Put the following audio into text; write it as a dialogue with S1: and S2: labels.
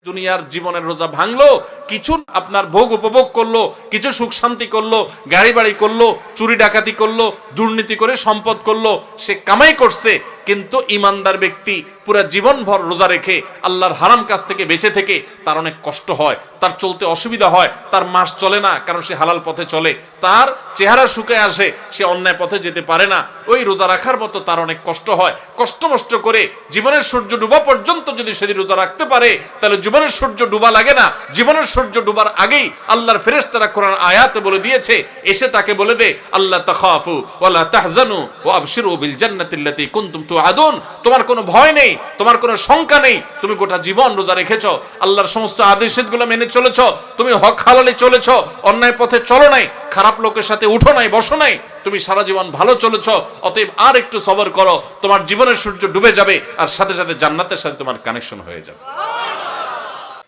S1: দুনিয়ার জীবনের রোজা ভাঙলো, কিছু আপনার ভোগ উপভোগ করলো, কিছু সুখ শান্তি করলো, গাড়ি বাড়ি করলো, চুরি ডাকাতি করলো, দুর্নীতি করে সম্পদ করলো, সে কামাই করছে। কিন্তু ইমানদার ব্যক্তি পুরো জীবনভর রোজা রেখে আল্লাহর হারাম কাজ থেকে বেঁচে থেকে তার অনেক কষ্ট হয়, তার চলতে অসুবিধা হয়, তার মাস চলে না, কারণ সে হালাল পথে চলে, তার চেহারা শুকিয়ে আসে, সে অন্যায় পথে যেতে পারে না। ওই রোজা রাখার মতো তার অনেক কষ্ট হয়। কষ্ট মষ্ট করে জীবনের সূর্য ডুবা পর্যন্ত যদি সেদিন রোজা রাখতে পারে, তাহলে জীবনের সূর্য ডুবা লাগে না। জীবনের সূর্য ডুবার আগেই আল্লাহর ফেরেশতারা কোরআন আয়াতে বলে দিয়েছে, এসে তাকে বলে দে, আল্লাহ তাখাফু ওয়ালা তাহজানু ওয়া আবশিরু বিল জান্নাতিল্লাতী কুনতুম তুআদুন। তোমার কোনো ভয় নেই, তোমার কোনো শঙ্কা নেই, তুমি গোটা জীবন রোজা রেখেছো, আল্লাহর সমস্ত আদেশগুলো মেনে চলেছো, তুমি হক হালালে চলেছো, অন্যায় পথে চলো নাই, খারাপ লোকের সাথে উঠো নাই, বসো নাই, তুমি সারা জীবন ভালো চলেছো। অতএব আর একটু সবর করো, তোমার জীবনের সূর্য ডুবে যাবে, আর সাথে সাথে জান্নাতের সাথে তোমার কানেকশন হয়ে যাবে।